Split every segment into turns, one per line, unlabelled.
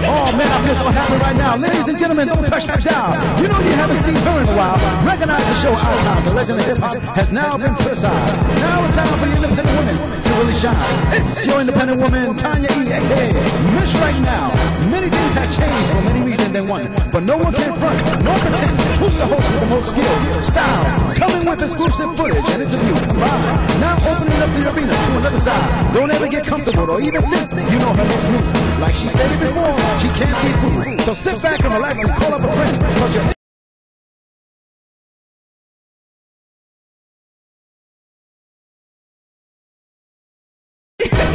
Oh man, I feel so happy right now. Ladies and gentlemen, don't touch that dial. You know you haven't seen her in a while. Recognize the show icon, the legend of hip-hop, has now been criticized. Now it's time for the independent woman to really shine. It's your independent woman, Tanya E, aka Miss Right Now. Many things have changed for many reasons than one, but no one can front, nor pretend. Who's the host with the most skill, style, coming with exclusive footage and interviews combined. Now opening up the arena to another side. Don't ever get comfortable or even think you know her next move. Like she stated before, she can't be fooled. So sit back and relax and call up a friend, because you're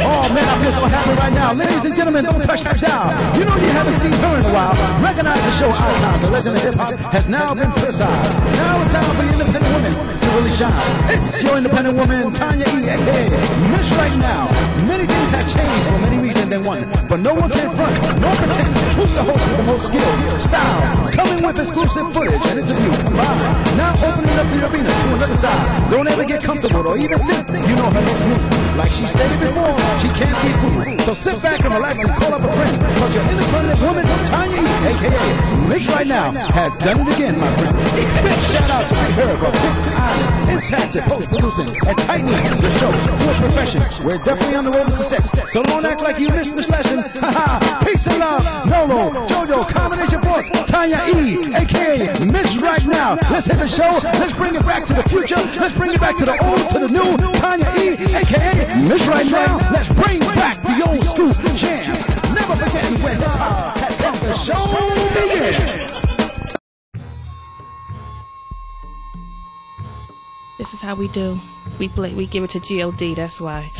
oh man, I feel so happy right now. Ladies and gentlemen, don't touch that dial. You know you haven't seen her in a while. Recognize the show icon, the legend of hip-hop, has now been criticized. Now it's time for the independent woman to really shine. It's your independent woman, Tanya E, aka Miss Right Now. Many things have changed for many reasons than one, but no one can front, nor pretend. Who's the host with the most skill, style, coming with exclusive footage and interviews combined. Now opening up the arena to another side. Don't ever get comfortable or even think you know her next move. Like she stated before, she can't be fooled. So sit back and relax and call up a friend, because your independent woman, Tanya E, aka Miss Right Now, has done it again, my friend. Big shout out to Big Herb of Big Island, Intact, post-producing, and tightening the show to a profession. We're definitely on the road to success, so don't act like you missed this lesson. Haha, peace and love, Nolo, Jojo, combination force, Tanya E, aka Miss Right Now. Let's hit the show, let's bring it back to the future, let's bring it back to the old, to the new. Tanya E, aka Miss Right Now, let's bring back the old school jams. Never forgetting when hip-hop had come to show begin.
This is how we do. We play. We give it to G.O.D. That's why.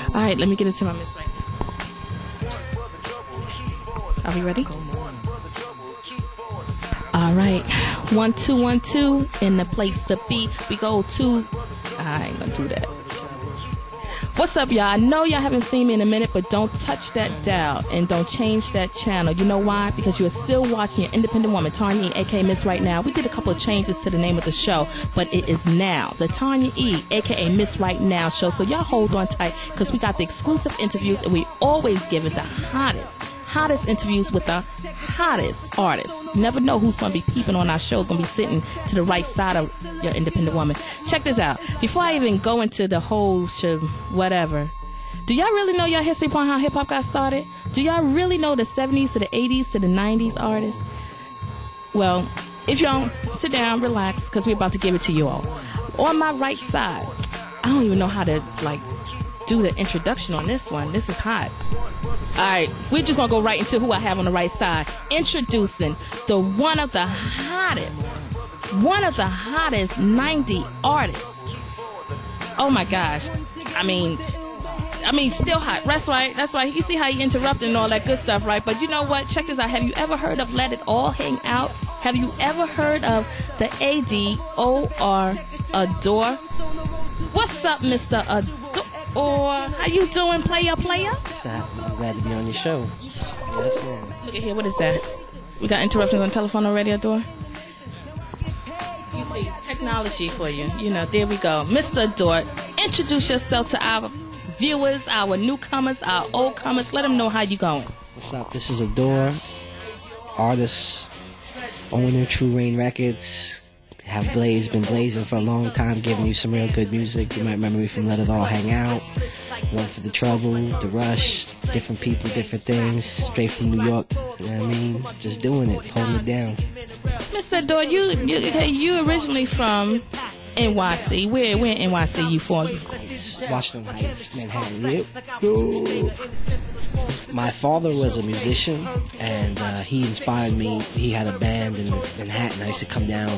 All right, let me get into my Miss Right Now. Are we ready? All right. 1 2 1 2 in the place to be. We go to. I ain't gonna do that. What's up, y'all? I know y'all haven't seen me in a minute, but don't touch that dial and don't change that channel. You know why? Because you are still watching your independent woman, Tanya E, aka Miss Right Now. We did a couple of changes to the name of the show, but it is now the Tanya E, aka Miss Right Now show. So y'all hold on tight, because we got the exclusive interviews, and we always give it the hottest interviews with the hottest artists. Never know who's going to be peeping on our show, going to be sitting to the right side of your independent woman. Check this out. Before I even go into the whole whatever, do y'all really know your history upon how hip-hop got started? Do y'all really know the 70s to the 80s to the 90s artists? Well, if you don't, sit down, relax, because we're about to give it to you all. On my right side, I don't even know how to, do the introduction on this one. This is hot. Alright, we're just gonna go right into who I have on the right side. Introducing one of the hottest 90 artists. Oh my gosh. I mean still hot. That's right. You see how he interrupted and all that good stuff, right? But you know what? Check this out. Have you ever heard of Let It All Hang Out? Have you ever heard of the ADOR, Adore? What's up, Mr. Adore? Or how you doing, player?
I'm glad to be on your show. Yes, ma'am.
Look at here, what is that? We got interruptions on the telephone already, Adore? You see, technology for you. You know, there we go. Mr. Adore, introduce yourself to our viewers, our newcomers, our old comers. Let them know how you going.
What's up? This is Adore, artist, owner, True Rain Records. Have been blazing for a long time, giving you some real good music. You might remember me from Let It All Hang Out, One for the Trouble, The Rush, different people, different things, straight from New York. You know what I mean? Just doing it, holding it down.
Mr. Adore, you originally from NYC. Where in NYC you from?
Washington Heights, Manhattan. My father was a musician, and he inspired me. He had a band in Manhattan. I used to come down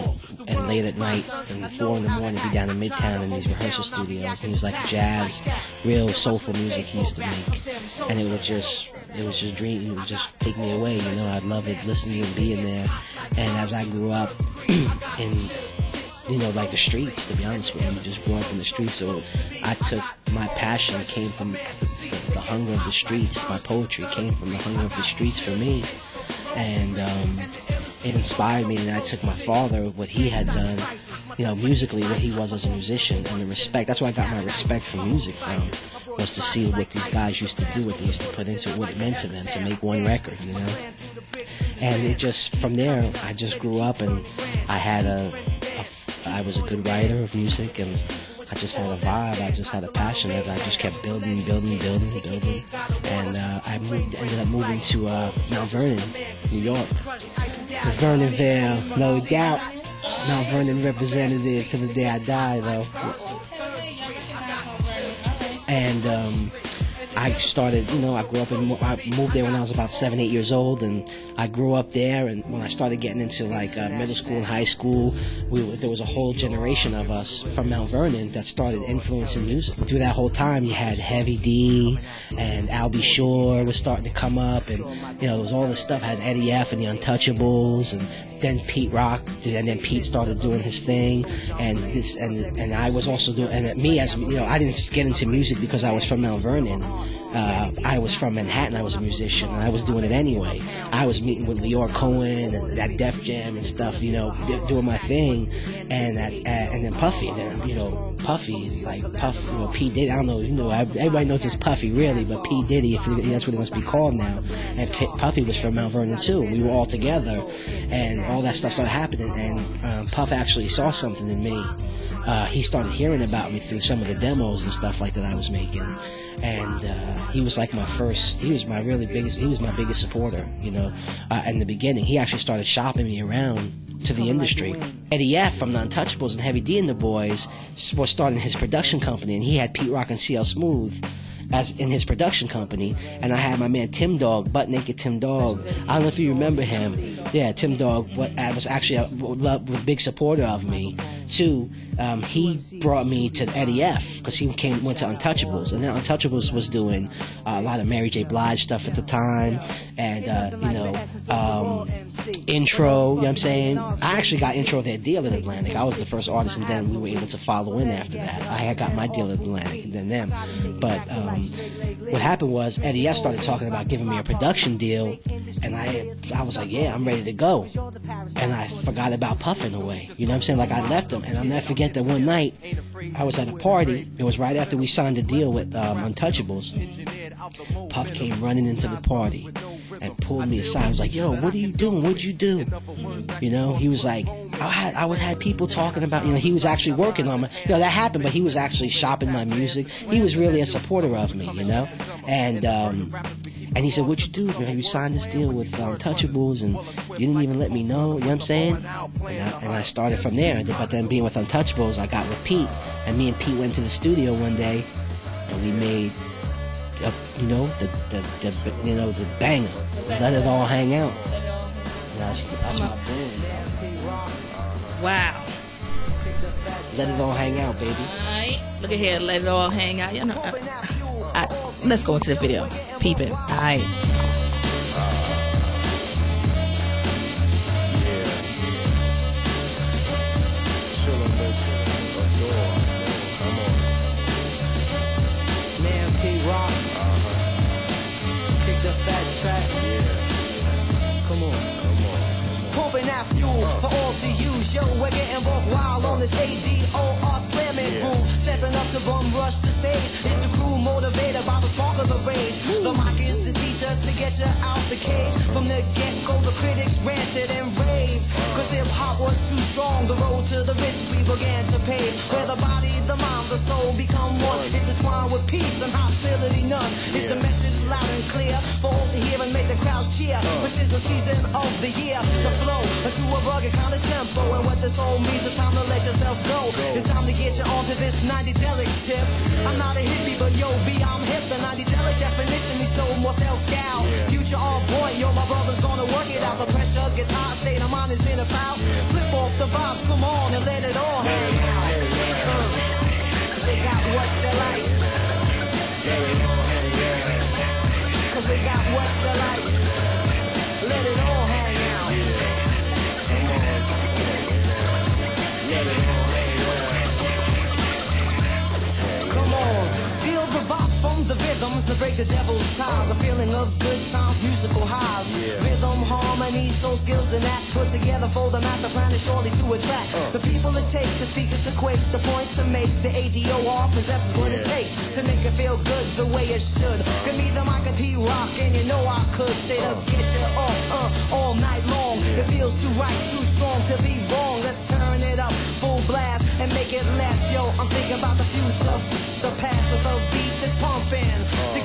and late at night and 4 in the morning be down in Midtown in these rehearsal studios. And he was like jazz, real soulful music he used to make, and it was just dream. It would just take me away. You know, I'd love it listening and being there. And as I grew up in the streets, to be honest with you, just grew up in the streets. So I took my passion came from the hunger of the streets. My poetry came from the hunger of the streets for me. And it inspired me, and I took my father, what he had done, you know, musically, what he was as a musician, and the respect. That's where I got my respect for music from, was to see what these guys used to do, what they used to put into it, what it meant to them to make one record, you know. And it just, from there, I just grew up, and I had I was a good writer of music, and I just had a vibe, I just had a passion that I just kept building. And I ended up moving to Mount Vernon, New York. The Vernonville, no doubt. Mount Vernon representative to the day I die, though. And I started, you know, I grew up I moved there when I was about 7, 8 years old, and I grew up there. And when I started getting into like middle school and high school, there was a whole generation of us from Mount Vernon that started influencing music. Through that whole time, you had Heavy D and Al B. Shore was starting to come up, and you know, there was all this stuff. Had Eddie F. and the Untouchables, and then Pete Rock, and then Pete started doing his thing, and I was also doing. And me, as you know, I didn't get into music because I was from Mount Vernon. I was from Manhattan. I was a musician, and I was doing it anyway. I was meeting with Leor Cohen and that Def Jam and stuff, you know, doing my thing, and then Puffy. Then, you know, Puffy is like Puff. You know, P Diddy. I don't know. You know, everybody knows it's Puffy, really, but P Diddy, that's what it must be called now. And Puffy was from Mount Vernon too. We were all together, and all that stuff started happening. And Puff actually saw something in me. He started hearing about me through some of the demos and stuff like that I was making. And he was like he was my biggest supporter, you know, in the beginning. He actually started shopping me around to the industry. Eddie F. from the Untouchables and Heavy D and the Boys was starting his production company, and he had Pete Rock and CL Smooth as in his production company, and I had my man Tim Dog, Butt Naked Tim Dog. I don't know if you remember him. Yeah, Tim Dog was actually a big supporter of me too. He brought me to Eddie F. because he went to Untouchables, and then Untouchables was doing a lot of Mary J. Blige stuff at the time, and Intro. You know what I'm saying? I actually got Intro their deal at Atlantic. I was the first artist, and then we were able to follow in after that. I had got my deal at Atlantic, and then them. But what happened was Eddie F. started talking about giving me a production deal, and I was like, yeah, I'm ready to go. And I forgot about Puff in a way. You know what I'm saying? Like, I left him, and I'll never forget that one night I was at a party. It was right after we signed the deal with Untouchables. Puff came running into the party and pulled me aside. I was like, yo, what are you doing? What'd you do? You know, he was like, I had people talking about, you know, he was actually working on my, you know, that happened, but he was actually shopping my music. He was really a supporter of me, you know, and he said, what you do, man? You signed this deal with Untouchables, and you didn't even let me know, you know what I'm saying? And I started from there, but then being with Untouchables, I got with Pete, and me and Pete went to the studio one day, and we made, the banger, Let It All Hang Out. That's my boom.
Wow.
Let It All Hang Out, baby.
Alright, look at here, Let It All Hang Out. You know, let's go into the video. Peep it. Alright.
Man, P-Rock. Kick the fat track. Yeah. Come on. Pumping that fuel for all to use. Yo, we're getting buck wild on this ADOR slamming crew. Stepping up to bum rush the stage. It's the crew motivated by the spark of the rage. The mic is the teacher to get you out the cage. From the get-go, the critics ranted and raved. Cause hip-hop was too strong. The road to the riches we began to pave. Where the body, the mind, the soul become one. Intertwined with peace and hostility none. Is the message loud and clear for all to hear and make the crowds cheer. Which is the season of the year. Flow into a rugged kind of tempo, and what this all means is time to let yourself go. It's time to get you onto this 90-delic tip. I'm not a hippie, but yo, B, I'm hip. The 90-delic definition means no more self-doubt. Future on point, yo, my brother's gonna work it out. The pressure gets hot, state of mind is in a foul. Flip off the vibes, come on and let it all hang out. Cause they got what's your life. Cause they got what's your life. Let it all hang out. Come on, feel the vibes from the rhythms that break the devil's ties. A feeling of good times, musical highs. Rhythm, harmony, soul skills and that put together for the master plan is surely to attract the people it takes, the speakers to quake, the points to make, the ADOR possesses what it takes to make it feel good the way it should. Give me the mic and T-Rock and you know I could stay to get you off all night long. It feels too right, too strong to be wrong. Let's turn it up full blast and make it last. Yo, I'm thinking about the future, the past with a